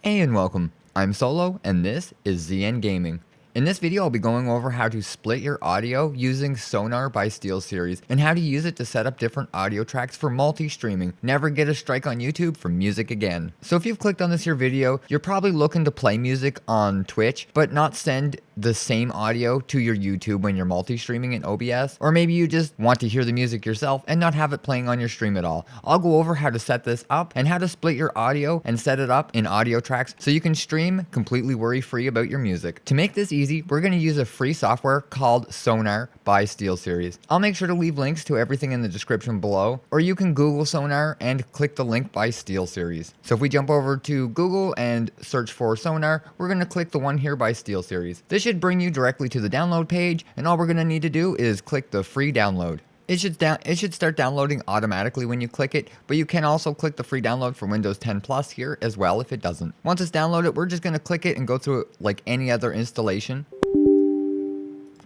Hey and welcome, I'm Solo and this is ZN Gaming. In this video I'll be going over how to split your audio using Sonar by SteelSeries and how to use it to set up different audio tracks for multi-streaming. Never get a strike on YouTube for music again. So if you've clicked on this here video, you're probably looking to play music on Twitch but not send the same audio to your YouTube when you're multi-streaming in OBS, or maybe you just want to hear the music yourself and not have it playing on your stream at all. I'll go over how to set this up and how to split your audio and set it up in audio tracks so you can stream completely worry-free about your music. To make this easy, we're going to use a free software called Sonar by SteelSeries. I'll make sure to leave links to everything in the description below, or you can Google Sonar and click the link by SteelSeries. So if we jump over to Google and search for Sonar, we're going to click the one here by SteelSeries. This should bring you directly to the download page, and all we're going to need to do is click the free download. It should start downloading automatically when you click it, but you can also click the free download for Windows 10 Plus here as well if it doesn't. Once it's downloaded, we're just going to click it and go through it like any other installation.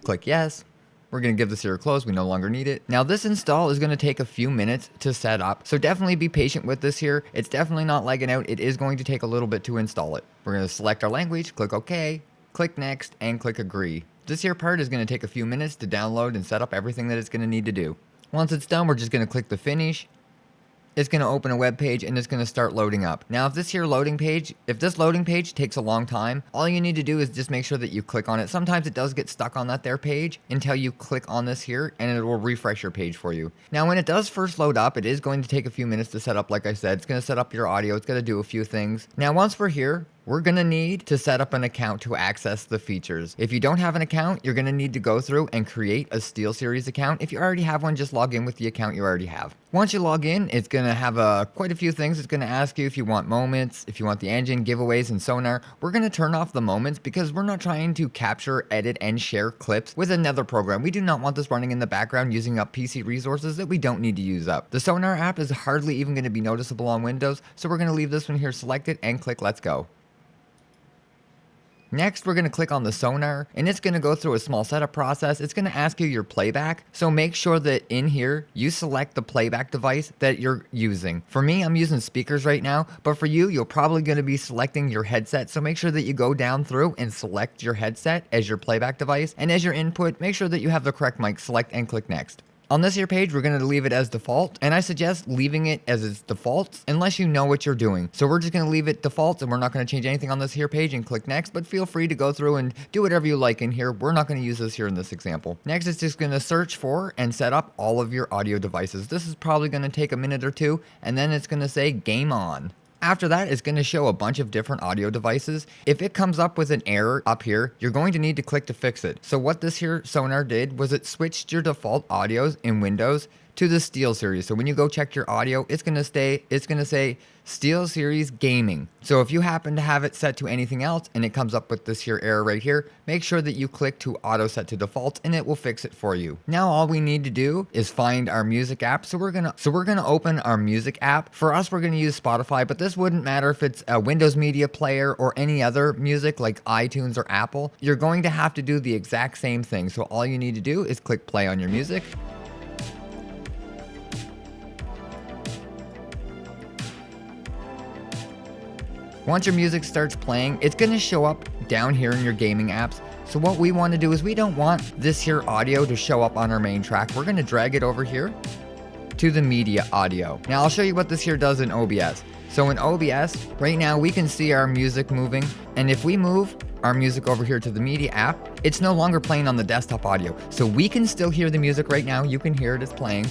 Click yes. We're going to give this here a close. We no longer need it. Now this install is going to take a few minutes to set up, so definitely be patient with this here. It's definitely not lagging out. It is going to take a little bit to install it. We're going to select our language, click OK, click next, and click agree. This here part is going to take a few minutes to download and set up everything that it's going to need to do. Once it's done, we're just going to click the finish. It's going to open a web page and it's going to start loading up. Now if this loading page takes a long time, all you need to do is just make sure that you click on it. Sometimes it does get stuck on that there page until you click on this here and it will refresh your page for you. Now when it does first load up, it is going to take a few minutes to set up. Like I said, it's going to set up your audio. It's going to do a few things. Now once we're here, we're going to need to set up an account to access the features. If you don't have an account, you're going to need to go through and create a SteelSeries account. If you already have one, just log in with the account you already have. Once you log in, it's going to have quite a few things. It's going to ask you if you want moments, if you want the engine, giveaways, and Sonar. We're going to turn off the moments because we're not trying to capture, edit, and share clips with another program. We do not want this running in the background using up PC resources that we don't need to use up. The Sonar app is hardly even going to be noticeable on Windows, so we're going to leave this one here selected and click Let's Go. Next, we're going to click on the Sonar, and it's going to go through a small setup process. It's going to ask you your playback, so make sure that in here, you select the playback device that you're using. For me, I'm using speakers right now, but for you, you're probably going to be selecting your headset, so make sure that you go down through and select your headset as your playback device, and as your input, make sure that you have the correct mic, select and click Next. On this here page, we're going to leave it as default, and I suggest leaving it as its default unless you know what you're doing. So we're just going to leave it default, and we're not going to change anything on this here page and click next, but feel free to go through and do whatever you like in here. We're not going to use this here in this example. Next, it's just going to search for and set up all of your audio devices. This is probably going to take a minute or two, and then it's going to say game on. After that, it's going to show a bunch of different audio devices. If it comes up with an error up here, you're going to need to click to fix it. So what this here Sonar did was it switched your default audios in Windows to the SteelSeries. So when you go check your audio, it's going to say SteelSeries Gaming. So if you happen to have it set to anything else and it comes up with this here error right here, make sure that you click to auto set to default and it will fix it for you. Now all we need to do is find our music app. So we're going to open our music app. For us, we're going to use Spotify, but this wouldn't matter if it's a Windows Media Player or any other music like iTunes or Apple. You're going to have to do the exact same thing. So all you need to do is click play on your music. Once your music starts playing, it's going to show up down here in your gaming apps. So what we want to do is we don't want this here audio to show up on our main track. We're going to drag it over here to the media audio. Now I'll show you what this here does in OBS. So in OBS, right now we can see our music moving. And if we move our music over here to the media app, it's no longer playing on the desktop audio. So we can still hear the music right now. You can hear it, it's playing.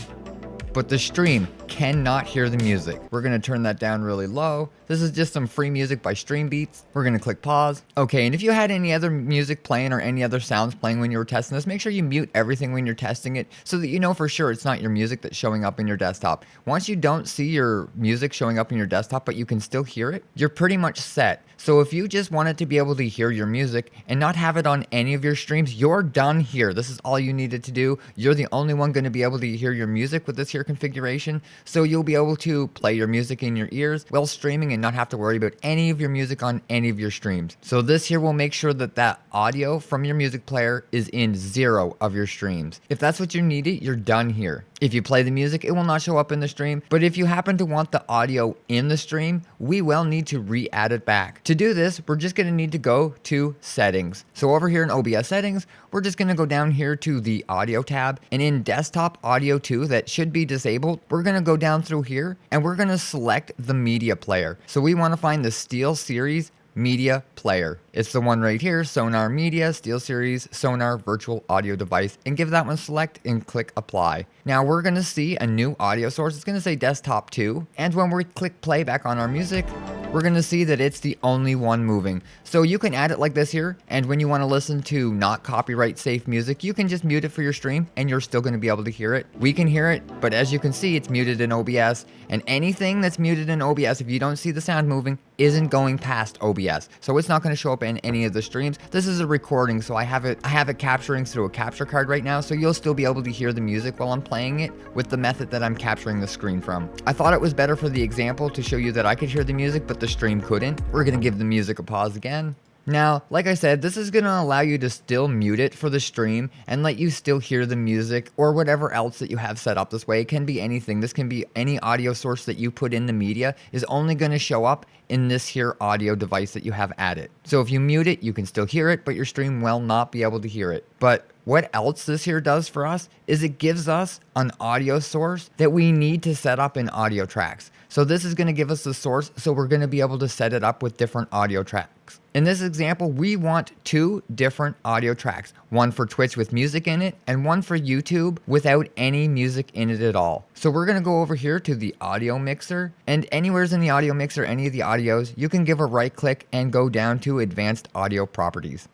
But the stream cannot hear the music. We're going to turn that down really low. This is just some free music by Stream Beats. We're going to click pause. Okay, and if you had any other music playing or any other sounds playing when you were testing this, make sure you mute everything when you're testing it so that you know for sure it's not your music that's showing up in your desktop. Once you don't see your music showing up in your desktop, but you can still hear it, you're pretty much set. So if you just wanted to be able to hear your music and not have it on any of your streams, you're done here. This is all you needed to do. You're the only one going to be able to hear your music with this here configuration. So you'll be able to play your music in your ears while streaming and not have to worry about any of your music on any of your streams. So this here will make sure that that audio from your music player is in 0 of your streams. If that's what you needed, you're done here. If you play the music, it will not show up in the stream, but if you happen to want the audio in the stream, we will need to re-add it back. To do this, we're just gonna need to go to settings. So over here in OBS settings, we're just gonna go down here to the audio tab, and in desktop audio 2 that should be disabled, we're gonna go down through here and we're gonna select the media player. So we wanna find the SteelSeries media player. It's the one right here, Sonar Media, SteelSeries, Sonar Virtual Audio Device, and give that one select and click apply. Now we're gonna see a new audio source. It's gonna say desktop 2, and when we click play back on our music, we're gonna see that it's the only one moving. So you can add it like this here, and when you wanna listen to not copyright safe music, you can just mute it for your stream, and you're still gonna be able to hear it. We can hear it, but as you can see, it's muted in OBS, and anything that's muted in OBS, if you don't see the sound moving, isn't going past OBS. So it's not gonna show up in any of the streams. This is a recording, so I have it capturing through a capture card right now, so you'll still be able to hear the music while I'm playing it with the method that I'm capturing the screen from. I thought it was better for the example to show you that I could hear the music, but the stream couldn't. We're gonna give the music a pause again. Now, like I said, this is gonna allow you to still mute it for the stream and let you still hear the music or whatever else that you have set up this way. It can be anything. This can be any audio source that you put in the media is only gonna show up in this here audio device that you have added. So if you mute it, you can still hear it, but your stream will not be able to hear it. But what else this here does for us is it gives us an audio source that we need to set up in audio tracks. So this is gonna give us the source, so we're gonna be able to set it up with different audio tracks. In this example, we want 2 different audio tracks, one for Twitch with music in it and one for YouTube without any music in it at all. So we're gonna go over here to the audio mixer, and anywhere's in the audio mixer, any of the audios, you can give a right click and go down to advanced audio properties.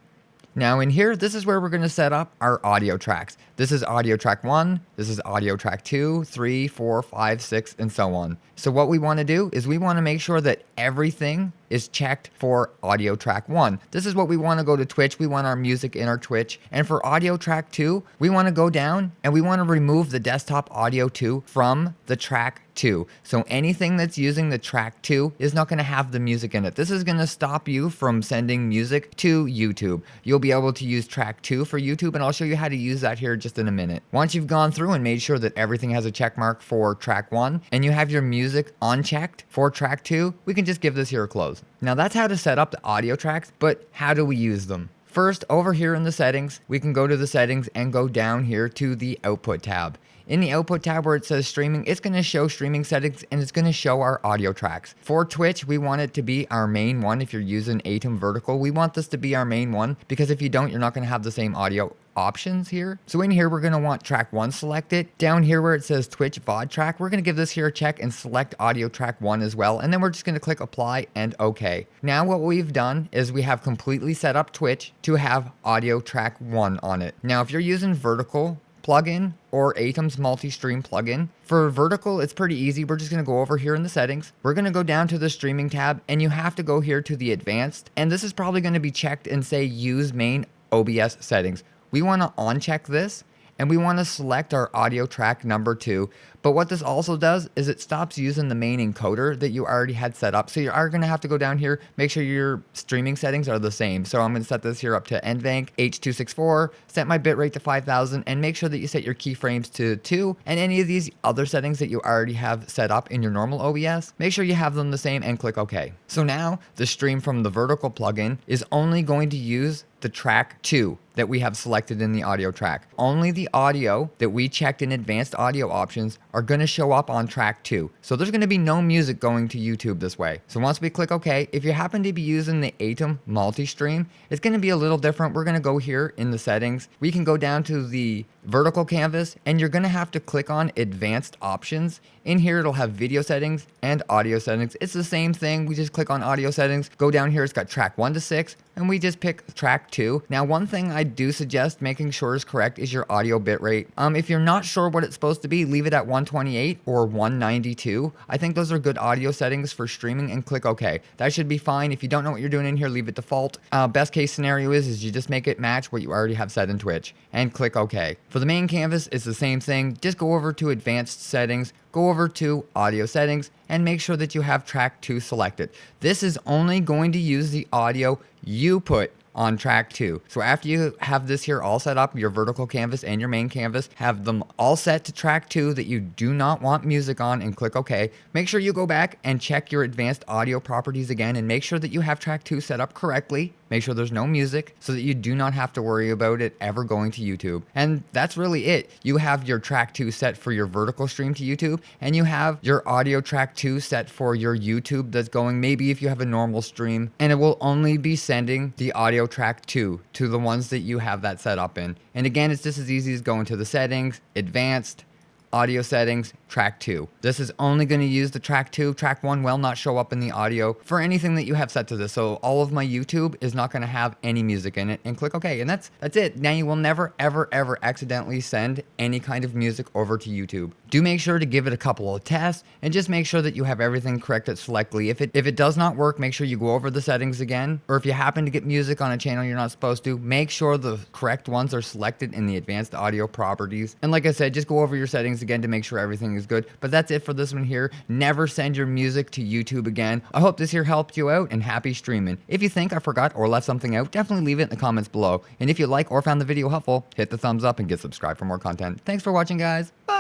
Now in here, this is where we're gonna set up our audio tracks. This is audio track 1, this is audio track 2, 3, 4, 5, 6, and so on. So what we wanna do is we wanna make sure that everything is checked for audio track 1. This is what we wanna go to Twitch. We want our music in our Twitch. And for audio track 2, we wanna go down and we wanna remove the desktop audio 2 from the track 2. So anything that's using the track 2 is not gonna have the music in it. This is gonna stop you from sending music to YouTube. You'll be able to use track 2 for YouTube, and I'll show you how to use that here just in a minute. Once you've gone through and made sure that everything has a check mark for track 1 and you have your music unchecked for track 2, we can just give this here a close. Now that's how to set up the audio tracks, but how do we use them? First, over here in the settings, we can go to the settings and go down here to the output tab. In the output tab where it says streaming, it's going to show streaming settings and it's going to show our audio tracks. For Twitch, we want it to be our main one. If you're using Aitum Vertical, we want this to be our main one, because if you don't, you're not going to have the same audio options here. So in here, we're going to want track 1 selected. Down here where it says Twitch VOD track, we're going to give this here a check and select audio track 1 as well. And then we're just going to click apply and OK. Now what we've done is we have completely set up Twitch to have audio track 1 on it. Now if you're using Vertical plugin or Aitum's multi-stream plugin, for Vertical, it's pretty easy. We're just going to go over here in the settings. We're going to go down to the streaming tab, and you have to go here to the advanced. And this is probably going to be checked and say use main OBS settings. We want to uncheck this, and we want to select our audio track number 2. But what this also does is it stops using the main encoder that you already had set up. So you are going to have to go down here, make sure your streaming settings are the same. So I'm going to set this here up to NVENC H.264, set my bitrate to 5000, and make sure that you set your keyframes to 2. And any of these other settings that you already have set up in your normal OBS, make sure you have them the same and click OK. So now the stream from the Vertical plugin is only going to use the track 2 that we have selected in the audio track. Only the audio that we checked in advanced audio options are going to show up on track 2. So there's going to be no music going to YouTube this way. So once we click OK, if you happen to be using the Aitum multi-stream, it's going to be a little different. We're going to go here in the settings. We can go down to the Vertical canvas, and you're going to have to click on advanced options. In here, it'll have video settings and audio settings. It's the same thing. We just click on audio settings, go down here. It's got track 1 to 6, and we just pick track 2. Now, one thing I do suggest making sure is correct is your audio bitrate. If you're not sure what it's supposed to be, leave it at 128 or 192. I think those are good audio settings for streaming, and click OK. That should be fine. If you don't know what you're doing in here, leave it default. Best case scenario is you just make it match what you already have set in Twitch and click OK. For the main canvas, it's the same thing. Just go over to advanced settings, go over to audio settings, and make sure that you have track 2 selected. This is only going to use the audio you put on track 2. So after you have this here all set up, your vertical canvas and your main canvas, have them all set to track 2 that you do not want music on, and click OK. Make sure you go back and check your advanced audio properties again and make sure that you have track 2 set up correctly. Make sure there's no music so that you do not have to worry about it ever going to YouTube. And that's really it. You have your track 2 set for your vertical stream to YouTube, and you have your audio track 2 set for your YouTube that's going, maybe if you have a normal stream, and it will only be sending the audio track 2 to the ones that you have that set up in. And again, it's just as easy as going to the settings, advanced, audio settings, track 2. This is only going to use the track 2. Track 1 will not show up in the audio for anything that you have set to this. So all of my YouTube is not going to have any music in it, and click OK. And that's it. Now you will never, ever accidentally send any kind of music over to YouTube. Do make sure to give it a couple of tests and just make sure that you have everything corrected selectly. If it does not work, make sure you go over the settings again. Or if you happen to get music on a channel you're not supposed to, make sure the correct ones are selected in the advanced audio properties. And like I said, just go over your settings again to make sure everything is good. But that's it for this one here. Never send your music to YouTube again. I hope this here helped you out, and happy streaming. If you think I forgot or left something out, definitely leave it in the comments below. And if you like or found the video helpful, hit the thumbs up and get subscribed for more content. Thanks for watching, guys. Bye.